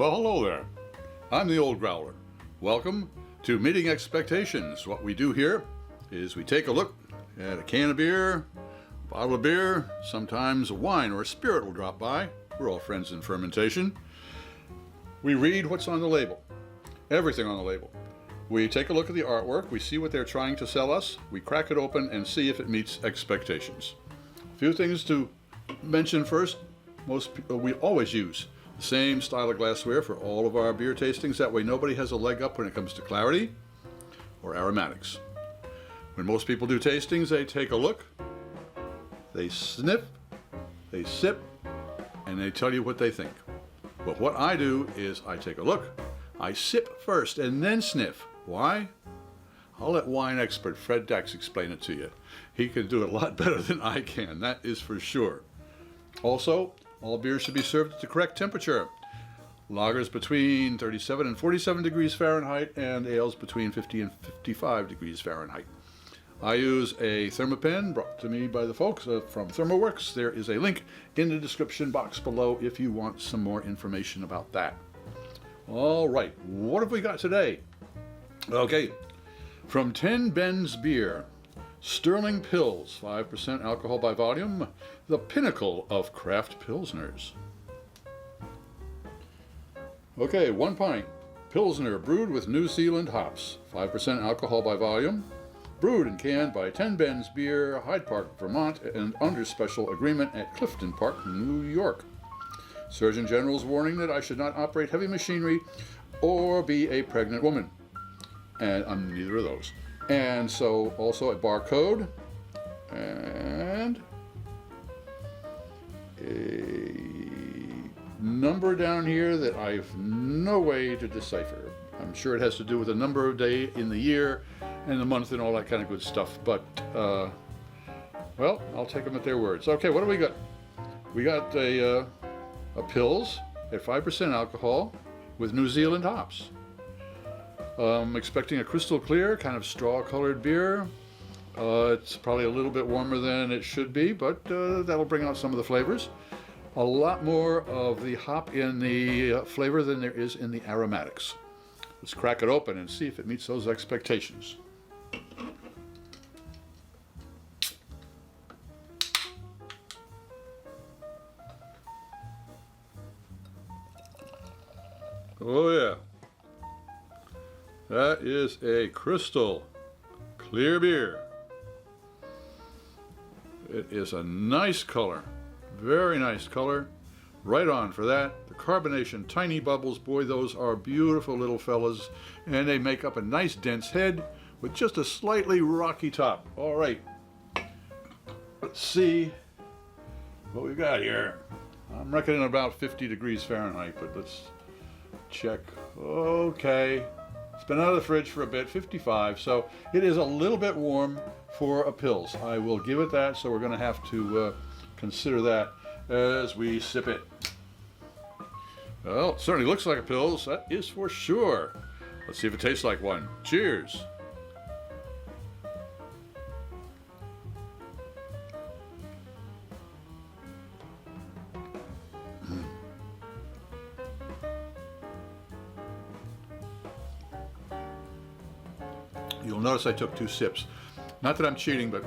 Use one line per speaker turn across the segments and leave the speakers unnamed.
Well, hello there. I'm the old Growler. Welcome to Meeting Expectations. What we do here is we take a look at a can of beer, a bottle of beer, sometimes a wine or a spirit will drop by. We're all friends in fermentation. We read what's on the label, everything on the label. We take a look at the artwork, we see what they're trying to sell us, we crack it open and see if it meets expectations. A few things to mention first. We always use the same style of glassware for all of our beer tastings. That way nobody has a leg up when it comes to clarity or aromatics. When most people do tastings, they take a look, they sniff, they sip, and they tell you what they think. But what I do is I take a look, I sip first and then sniff. Why? I'll let wine expert Fred Dax explain it to you. He can do it a lot better than I can, that is for sure. Also, all beers should be served at the correct temperature. Lagers between 37 and 47 degrees Fahrenheit and ales between 50 and 55 degrees Fahrenheit. I use a Thermopen brought to me by the folks from ThermoWorks. There is a link in the description box below if you want some more information about that. All right, what have we got today? Okay, from 10 Ben's Beer, Sterling Pils, 5% alcohol by volume, the pinnacle of craft Pilsners. Okay, 1 pint, Pilsner brewed with New Zealand hops, 5% alcohol by volume, brewed and canned by 10 Ben's Beer, Hyde Park, Vermont, and under special agreement at Clifton Park, New York. Surgeon General's warning that I should not operate heavy machinery or be a pregnant woman. And I'm neither of those. And so also a barcode and a number down here that I've no way to decipher. I'm sure it has to do with the number of day in the year and the month and all that kind of good stuff. But, well, I'll take them at their words. Okay, what do we got? We got a Pils at 5% alcohol with New Zealand hops. I'm expecting a crystal clear, kind of straw-colored beer. It's probably a little bit warmer than it should be, but that'll bring out some of the flavors. A lot more of the hop in the flavor than there is in the aromatics. Let's crack it open and see if it meets those expectations. Oh yeah. That is a crystal clear beer. It is a nice color, very nice color. Right on for that. The carbonation, tiny bubbles, boy, those are beautiful little fellas, and they make up a nice dense head with just a slightly rocky top. All right, let's see what we got here. I'm reckoning about 50 degrees Fahrenheit, but let's check. Okay. It's been out of the fridge for a bit, 55, so it is a little bit warm for a Pils. I will give it that, so we're going to have to consider that as we sip it. Well, it certainly looks like a Pils, that is for sure. Let's see if it tastes like one. Cheers. You'll notice I took 2 sips. Not that I'm cheating, but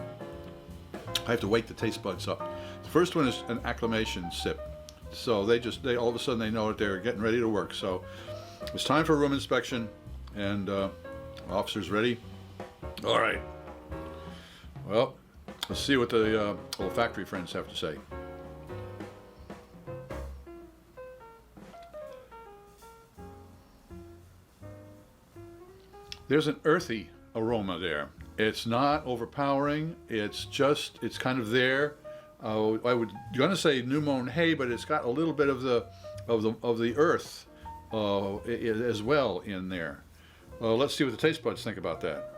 I have to wake the taste buds up. The first one is an acclimation sip. So they all of a sudden they know that they're getting ready to work. So it's time for room inspection, and officer's ready. All right. Well, let's see what the olfactory friends have to say. There's an earthy aroma there. It's not overpowering. It's kind of there. I was gonna say new mown hay, but it's got a little bit of the earth as well in there. Let's see what the taste buds think about that.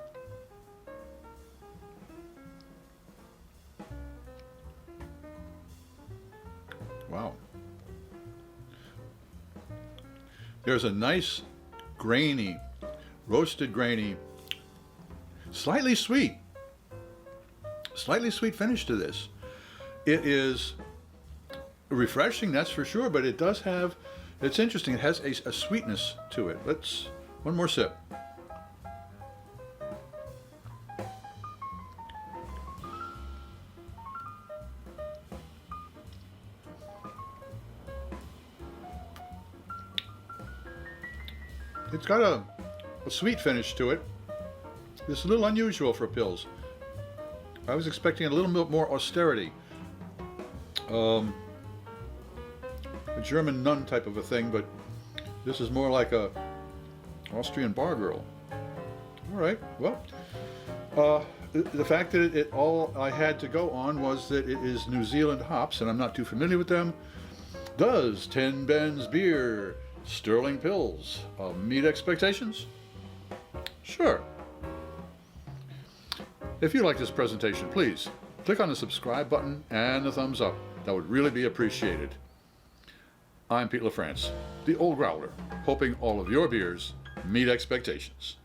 Wow. There's a nice grainy, roasted grainy, slightly sweet finish to this. It is refreshing, that's for sure, but it does have It's interesting. It has a sweetness to it. Let's one more sip. It's got a sweet finish to it. It's a little unusual for Pils. I was expecting a little bit more austerity. A German nun type of a thing, but this is more like a Austrian bar girl. All right, well, the fact that it all I had to go on was that it is New Zealand hops, and I'm not too familiar with them. Does 10 Ben's beer Sterling Pils meet expectations? Sure. If you like this presentation, please click on the subscribe button and the thumbs up. That would really be appreciated. I'm Pete LaFrance, the Old Growler, hoping all of your beers meet expectations.